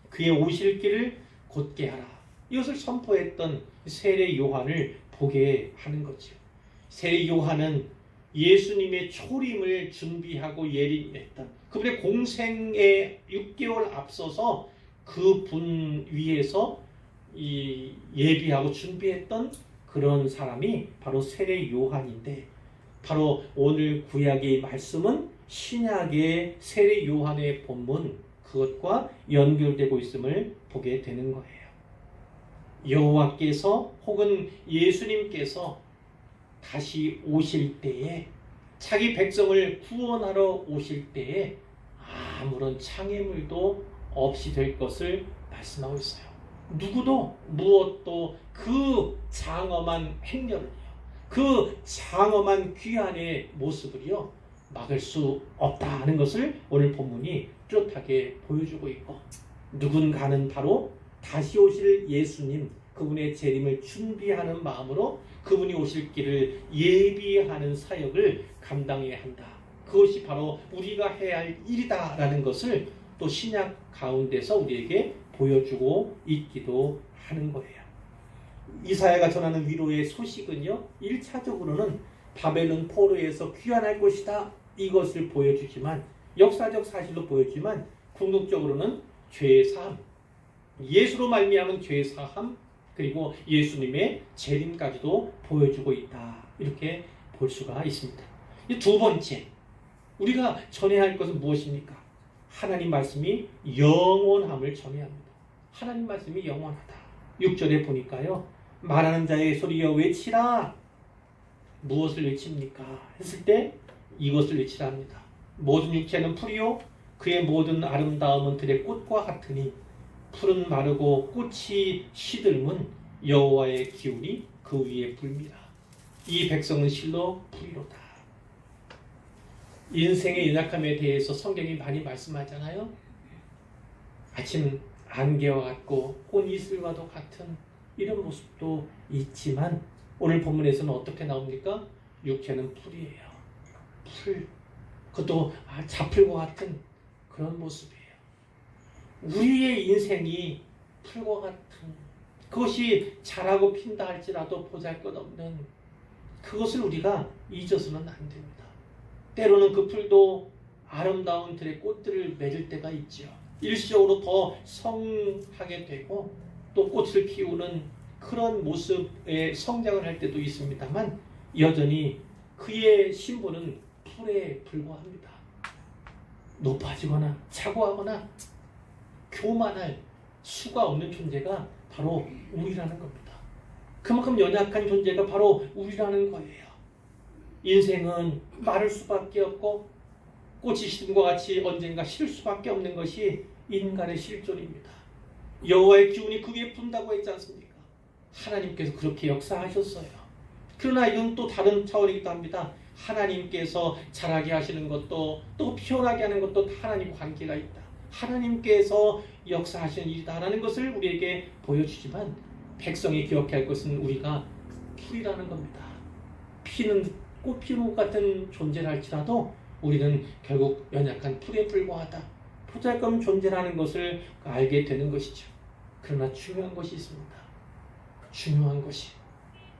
그의 오실 길을 곧게 하라. 이것을 선포했던 세례 요한을 보게 하는 거죠. 세례 요한은 예수님의 초림을 준비하고 예리했던 그분의 공생에 6개월 앞서서 그분 위에서 예비하고 준비했던 그런 사람이 바로 세례 요한인데, 바로 오늘 구약의 말씀은 신약의 세례 요한의 본문, 그것과 연결되고 있음을 보게 되는 거예요. 여호와께서 혹은 예수님께서 다시 오실 때에, 자기 백성을 구원하러 오실 때에 아무런 장애물도 없이 될 것을 말씀하고 있어요. 누구도 무엇도 그 장엄한 행렬을요, 그 장엄한 귀환의 모습을요 막을 수 없다는 것을 오늘 본문이 뚜렷하게 보여주고 있고, 누군가는 바로 다시 오실 예수님, 그분의 재림을 준비하는 마음으로 그분이 오실 길을 예비하는 사역을 감당해야 한다. 그것이 바로 우리가 해야 할 일이다라는 것을 또 신약 가운데서 우리에게 보여주고 있기도 하는 거예요. 이사야가 전하는 위로의 소식은요, 1차적으로는 바벨론 포로에서 귀환할 것이다, 이것을 보여주지만, 역사적 사실로 보여주지만, 궁극적으로는 죄사함, 예수로 말미암은 죄사함, 그리고 예수님의 재림까지도 보여주고 있다, 이렇게 볼 수가 있습니다. 이 두 번째, 우리가 전해야 할 것은 무엇입니까? 하나님 말씀이 영원함을 전해야 합니다. 하나님 말씀이 영원하다. 6절에 보니까요, 말하는 자의 소리여 외치라. 무엇을 외칩니까? 했을 때 이것을 외치라 합니다. 모든 육체는 풀이요 그의 모든 아름다움은 들의 꽃과 같으니 풀은 마르고 꽃이 시들면 여호와의 기운이 그 위에 불미라. 이 백성은 실로 풀이로다. 인생의 연약함에 대해서 성경이 많이 말씀하잖아요. 아침 안개와 같고 꽃 이슬과도 같은 이런 모습도 있지만, 오늘 본문에서는 어떻게 나옵니까? 육체는 풀이에요. 풀. 그것도 자풀과 같은 그런 모습이에요. 우리의 인생이 풀과 같은, 그것이 자라고 핀다 할지라도 보잘것없는 그것을 우리가 잊어서는 안 됩니다. 때로는 그 풀도 아름다운 들의 꽃들을 맺을 때가 있죠. 일시적으로 더 성하게 되고 또 꽃을 피우는 그런 모습의 성장을 할 때도 있습니다만, 여전히 그의 신분은 풀에 불과합니다. 높아지거나 차고하거나 교만할 수가 없는 존재가 바로 우리라는 겁니다. 그만큼 연약한 존재가 바로 우리라는 거예요. 인생은 마를 수밖에 없고 꽃이 시듬과 같이 언젠가 실 수밖에 없는 것이 인간의 실존입니다. 여호와의 기운이 그 위에 분다고 했지 않습니까? 하나님께서 그렇게 역사하셨어요. 그러나 이건 또 다른 차원이기도 합니다. 하나님께서 자라게 하시는 것도 또 피어나게 하는 것도 다 하나님과 관계가 있다. 하나님께서 역사하시는 일이다라는 것을 우리에게 보여주지만, 백성이 기억해야 할 것은 우리가 풀이라는 겁니다. 피는 꽃 피는 것 같은 존재를 할지라도 우리는 결국 연약한 풀에 불과하다, 보잘것없는 존재라는 것을 알게 되는 것이죠. 그러나 중요한 것이 있습니다. 중요한 것이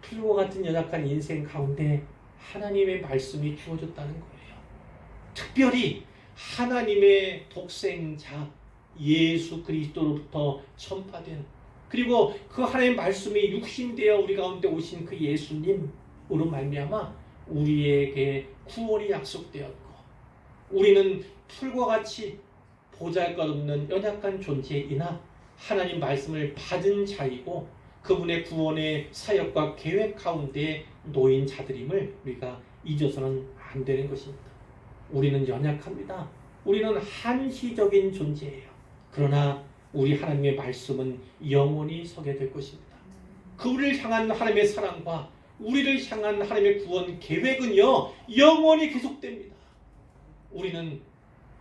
풀과 같은 연약한 인생 가운데 하나님의 말씀이 주어졌다는 거예요. 특별히 하나님의 독생자 예수 그리스도로부터 전파된, 그리고 그 하나님의 말씀이 육신되어 우리 가운데 오신 그 예수님으로 말미암아 우리에게 구원이 약속되었고, 우리는 풀과 같이 보잘것없는 연약한 존재이나 하나님 말씀을 받은 자이고 그분의 구원의 사역과 계획 가운데 놓인 자들임을 우리가 잊어서는 안 되는 것입니다. 우리는 연약합니다. 우리는 한시적인 존재예요. 그러나 우리 하나님의 말씀은 영원히 서게 될 것입니다. 그 우리를 향한 하나님의 사랑과 우리를 향한 하나님의 구원 계획은요, 영원히 계속됩니다. 우리는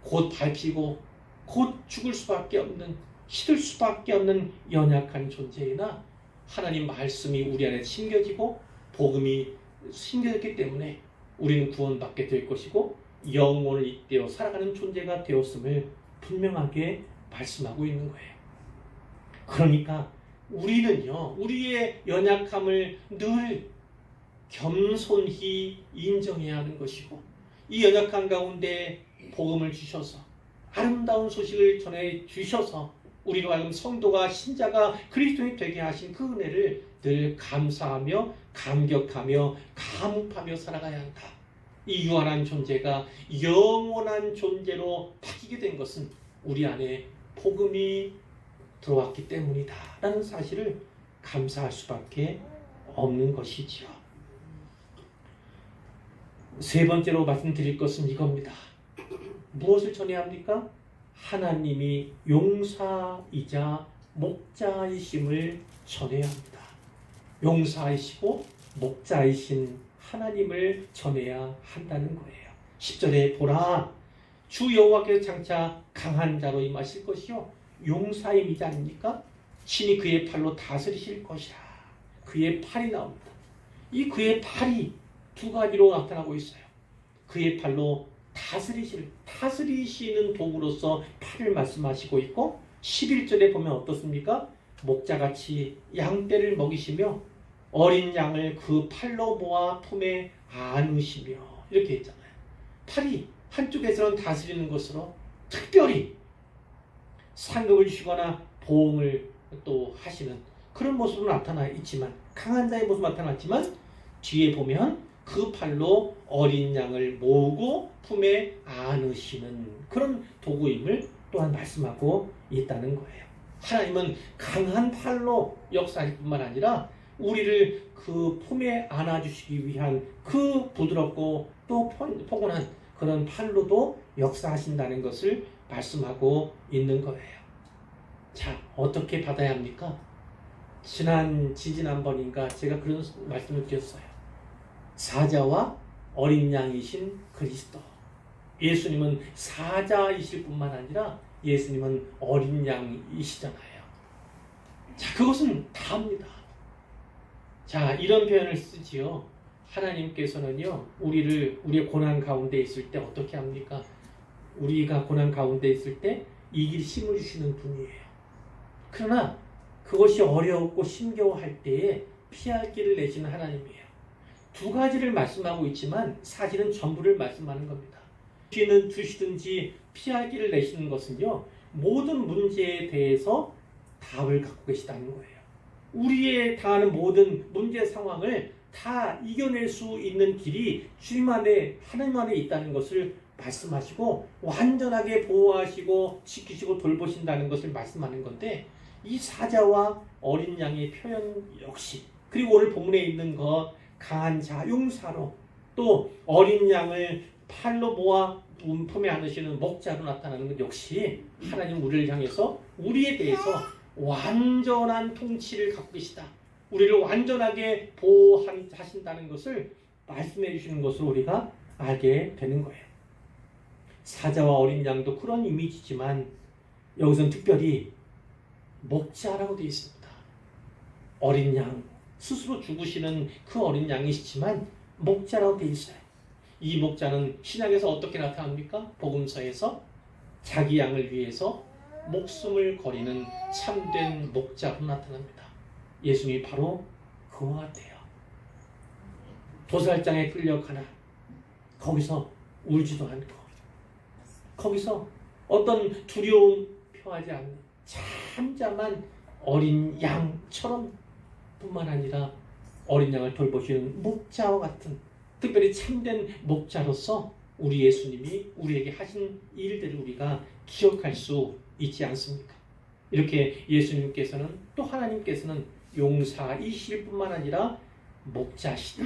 곧 밟히고 곧 죽을 수밖에 없는, 시들 수밖에 없는 연약한 존재이나 하나님 말씀이 우리 안에 심겨지고 복음이 심겨졌기 때문에 우리는 구원받게 될 것이고 영원을 잇대어 살아가는 존재가 되었음을 분명하게 말씀하고 있는 거예요. 그러니까 우리는요, 우리의 연약함을 늘 겸손히 인정해야 하는 것이고, 이 연약한 가운데 복음을 주셔서 아름다운 소식을 전해 주셔서 우리로 하여금 성도가 신자가 그리스도인이 되게 하신 그 은혜를 늘 감사하며 감격하며 감사하며 살아가야 한다. 이 유한한 존재가 영원한 존재로 바뀌게 된 것은 우리 안에 복음이 들어왔기 때문이다 라는 사실을 감사할 수밖에 없는 것이지요. 세 번째로 말씀드릴 것은 이겁니다. 무엇을 전해야 합니까? 하나님이 용사이자 목자이심을 전해야 합니다. 용사이시고 목자이신 하나님을 전해야 한다는 거예요. 10절에 보라, 주 여호와께서 장차 강한 자로 임하실 것이요 용사임이지 않습니까? 신이 그의 팔로 다스리실 것이라. 그의 팔이 나옵니다. 이 그의 팔이 두 가지로 나타나고 있어요. 그의 팔로 다스리시는 도구로서 팔을 말씀하시고 있고, 11절에 보면 어떻습니까? 목자같이 양떼를 먹이시며 어린 양을 그 팔로 모아 품에 안으시며, 이렇게 했잖아요. 팔이 한쪽에서는 다스리는 것으로 특별히 상급을 주시거나 보응을 또 하시는 그런 모습으로 나타나 있지만, 강한 자의 모습으로 나타났지만 뒤에 보면 그 팔로 어린 양을 모으고 품에 안으시는 그런 도구임을 또한 말씀하고 있다는 거예요. 하나님은 강한 팔로 역사하실 뿐만 아니라 우리를 그 품에 안아주시기 위한 그 부드럽고 또 포근한 그런 팔로도 역사하신다는 것을 말씀하고 있는 거예요. 자, 어떻게 받아야 합니까? 지지난번인가 제가 그런 말씀을 드렸어요. 사자와 어린 양이신 그리스도. 예수님은 사자이실 뿐만 아니라 예수님은 어린 양이시잖아요. 자, 그것은 다합니다. 자, 이런 표현을 쓰지요. 하나님께서는요, 우리의 고난 가운데 있을 때 어떻게 합니까? 우리가 고난 가운데 있을 때 이 길 힘을 주시는 분이에요. 그러나 그것이 어렵고 힘겨워할 때에 피할 길을 내시는 하나님이에요. 두 가지를 말씀하고 있지만 사실은 전부를 말씀하는 겁니다. 주시든지 피할 길을 내시는 것은요, 모든 문제에 대해서 답을 갖고 계시다는 거예요. 우리의 당하는 모든 문제 상황을 다 이겨낼 수 있는 길이 주님 안에, 하나님 안에 있다는 것을 말씀하시고 완전하게 보호하시고 지키시고 돌보신다는 것을 말씀하는 건데, 이 사자와 어린 양의 표현 역시, 그리고 오늘 본문에 있는 것 강한 자 용사로, 또 어린 양을 팔로 모아 품에 안으시는 목자로 나타나는 것 역시 하나님 우리를 향해서 우리에 대해서 완전한 통치를 갖고 계시다, 우리를 완전하게 보호하신다는 것을 말씀해 주시는 것을 우리가 알게 되는 거예요. 사자와 어린 양도 그런 이미지지만 여기서는 특별히 목자라고 되어 있습니다. 어린 양, 스스로 죽으시는 그 어린 양이시지만 목자라고 되어 있어요. 이 목자는 신약에서 어떻게 나타납니까? 복음서에서 자기 양을 위해서 목숨을 거리는 참된 목자로 나타납니다. 예수님이 바로 그와 같아요. 도살장에 끌려가나 거기서 울지도 않고, 거기서 어떤 두려움 표하지 않는 잠잠한 어린 양처럼 뿐만 아니라 어린 양을 돌보시는 목자와 같은, 특별히 참된 목자로서 우리 예수님이 우리에게 하신 일들을 우리가 기억할 수 있지 않습니까? 이렇게 예수님께서는, 또 하나님께서는 용사이실 뿐만 아니라 목자시다,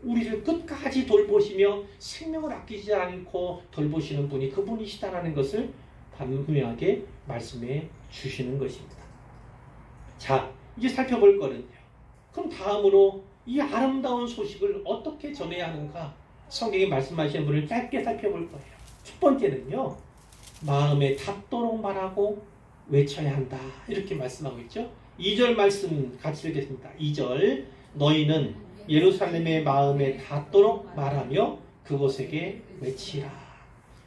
우리를 끝까지 돌보시며 생명을 아끼지 않고 돌보시는 분이 그분이시다라는 것을 분명하게 말씀해 주시는 것입니다. 자, 이제 살펴볼 거는요, 그럼 다음으로 이 아름다운 소식을 어떻게 전해야 하는가, 성경이 말씀하시는 분을 짧게 살펴볼 거예요. 첫 번째는요, 마음에 닿도록 말하고 외쳐야 한다, 이렇게 말씀하고 있죠. 2절 말씀 같이 읽겠습니다. 2절, 너희는 예루살렘의 마음에 닿도록 말하며 그곳에게 외치라.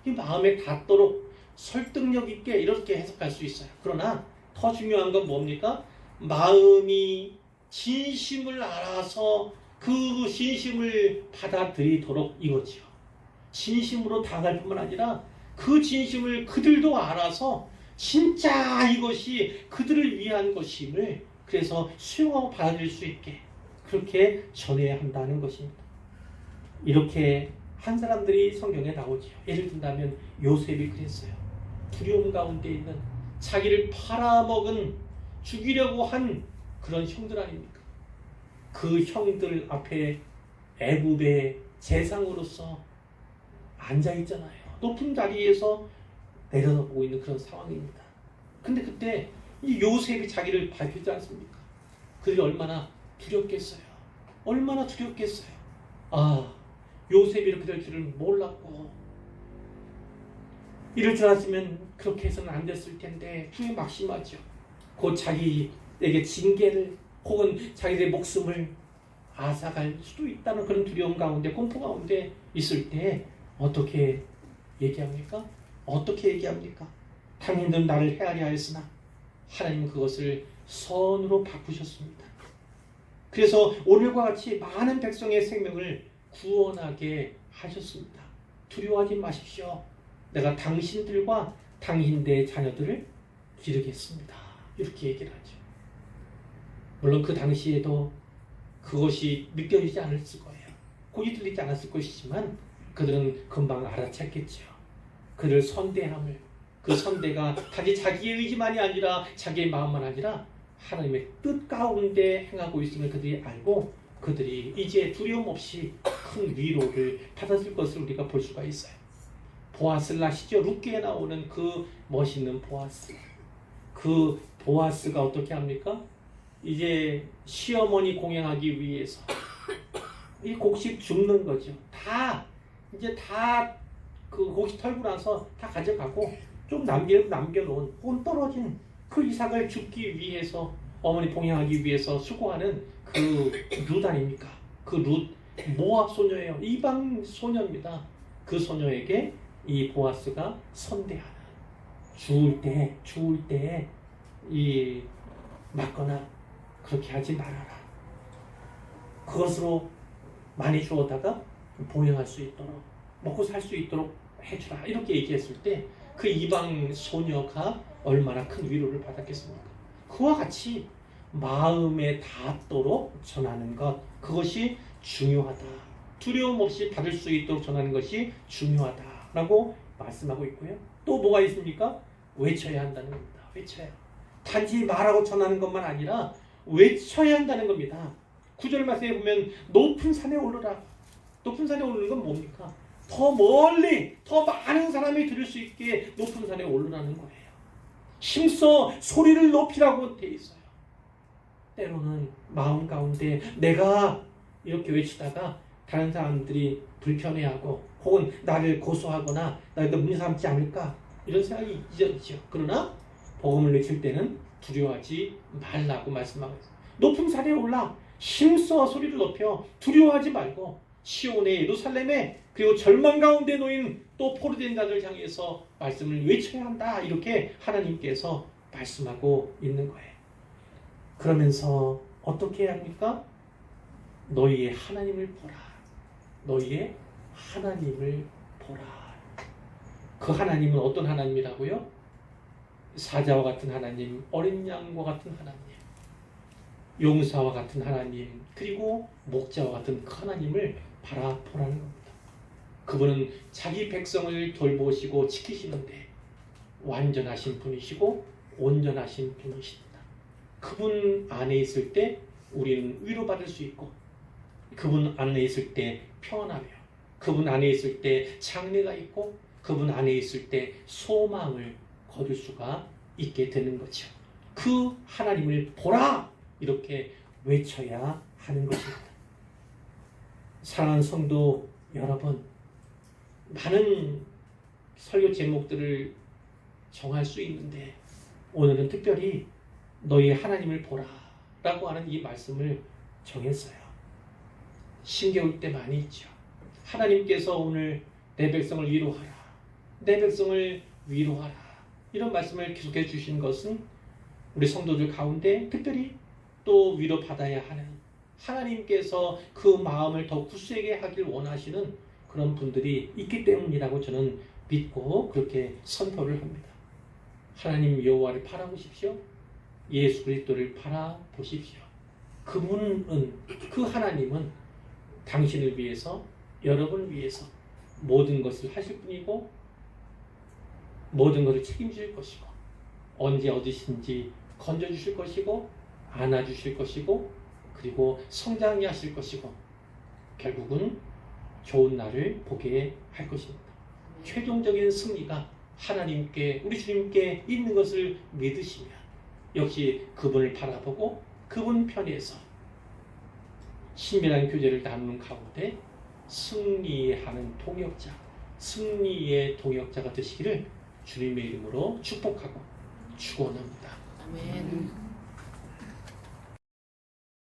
이 마음에 닿도록 설득력 있게 이렇게 해석할 수 있어요. 그러나 더 중요한 건 뭡니까? 마음이 진심을 알아서 그 진심을 받아들이도록 이거지요. 진심으로 다가갈 뿐만 아니라 그 진심을 그들도 알아서 진짜 이것이 그들을 위한 것임을 그래서 수용하고 받아들일 수 있게 그렇게 전해야 한다는 것입니다. 이렇게 한 사람들이 성경에 나오죠. 예를 든다면 요셉이 그랬어요. 두려움 가운데 있는, 자기를 팔아먹은, 죽이려고 한 그런 형들 아닙니까? 그 형들 앞에 애굽의 재상으로서 앉아있잖아요. 높은 자리에서 내려다보고 있는 그런 상황입니다. 근데 그때 이 요셉이 자기를 밝히지 않습니까? 그들이 얼마나 두렵겠어요. 얼마나 두렵겠어요. 아, 요셉이 이렇게 될 줄을 몰랐고, 이럴 줄 알았으면 그렇게 해서는 안 됐을 텐데 후회 막심하죠. 곧 자기에게 징계를 혹은 자기의 목숨을 앗아갈 수도 있다는 그런 두려움 가운데, 공포 가운데 있을 때 어떻게 얘기합니까? 어떻게 얘기합니까? 당신들은 나를 헤아려 하였으나 하나님은 그것을 선으로 바꾸셨습니다. 그래서 오늘과 같이 많은 백성의 생명을 구원하게 하셨습니다. 두려워하지 마십시오. 내가 당신들과 당신들의 자녀들을 기르겠습니다. 이렇게 얘기를 하죠. 물론 그 당시에도 그것이 믿겨지지 않았을 거예요. 고기 들리지 않았을 것이지만 그들은 금방 알아챘겠죠. 그를 선대함을, 그 선대가 단지 자기의 의지만이 아니라 자기의 마음만 아니라 하나님의 뜻 가운데 행하고 있음을 그들이 알고 그들이 이제 두려움 없이 큰 위로를 받았을 것을 우리가 볼 수가 있어요. 보아스를 아시죠? 룻기에 나오는 그 멋있는 보아스. 그 보아스가 어떻게 합니까? 이제 시어머니 공양하기 위해서 이 곡식 줍는 거죠. 이제 그 곡식 털고 나서 다 가져가고 좀 남겨놓은 혹은 떨어진 그 이삭을 줍기 위해서, 어머니 봉양하기 위해서 수고하는 그 룻 아닙니까? 그 룻, 모압 소녀예요. 이방 소녀입니다. 그 소녀에게 이 보아스가 선대하는, 주울 때 이 맞거나 그렇게 하지 말아라. 그것으로 많이 주어다가 봉행할 수 있도록 먹고 살 수 있도록 해주라. 이렇게 얘기했을 때 그 이방 소녀가 얼마나 큰 위로를 받았겠습니까? 그와 같이 마음에 닿도록 전하는 것, 그것이 중요하다. 두려움 없이 받을 수 있도록 전하는 것이 중요하다라고 말씀하고 있고요. 또 뭐가 있습니까? 외쳐야 한다는 겁니다. 외쳐야. 단지 말하고 전하는 것만 아니라 외쳐야 한다는 겁니다. 9절 말씀에 보면 높은 산에 오르라. 높은 산에 오르는 건 뭡니까? 더 멀리, 더 많은 사람이 들을 수 있게 높은 산에 오르라는 거예요. 힘써 소리를 높이라고 돼 있어요. 때로는 마음 가운데 내가 이렇게 외치다가 다른 사람들이 불편해하고 혹은 나를 고소하거나 나를 문제 삼지 않을까 이런 생각이 있죠. 그러나 복음을 외칠 때는 두려워하지 말라고 말씀하고 있어요. 높은 산에 올라 힘써 소리를 높여 두려워하지 말고 시온에 예루살렘에 그리고 절망 가운데 놓인 또 포로된 자들 향해서 말씀을 외쳐야 한다. 이렇게 하나님께서 말씀하고 있는 거예요. 그러면서 어떻게 해야 합니까? 너희의 하나님을 보라. 너희의 하나님을 보라. 그 하나님은 어떤 하나님이라고요? 사자와 같은 하나님, 어린 양과 같은 하나님, 용사와 같은 하나님, 그리고 목자와 같은 그 하나님을 바라보라는 겁니다. 그분은 자기 백성을 돌보시고 지키시는데 완전하신 분이시고 온전하신 분이십니다. 그분 안에 있을 때 우리는 위로받을 수 있고, 그분 안에 있을 때 평안하며, 그분 안에 있을 때 장래가 있고, 그분 안에 있을 때 소망을 거둘 수가 있게 되는 거죠. 그 하나님을 보라! 이렇게 외쳐야 하는 것입니다. 사랑하는 성도 여러분, 많은 설교 제목들을 정할 수 있는데 오늘은 특별히 너희 하나님을 보라 라고 하는 이 말씀을 정했어요. 신겨울 때 많이 있죠. 하나님께서 오늘 내 백성을 위로하라, 내 백성을 위로하라, 이런 말씀을 계속해 주신 것은 우리 성도들 가운데 특별히 또 위로받아야 하는, 하나님께서 그 마음을 더 굳세게 하길 원하시는 그런 분들이 있기 때문이라고 저는 믿고 그렇게 선포를 합니다. 하나님 여호와를 바라보십시오. 예수 그리스도를 바라보십시오. 그분은, 그 하나님은 당신을 위해서, 여러분을 위해서 모든 것을 하실 분이고 모든 것을 책임질 것이고 언제 어디신지 건져주실 것이고 안아주실 것이고 그리고 성장해 하실 것이고 결국은 좋은 날을 보게 할 것입니다. 최종적인 승리가 하나님께, 우리 주님께 있는 것을 믿으시면 역시 그분을 바라보고 그분 편에서 신비한 교제를 나누는 가운데 승리하는 동역자, 승리의 동역자가 되시기를 주님의 이름으로 축복하고 축원합니다.
아멘.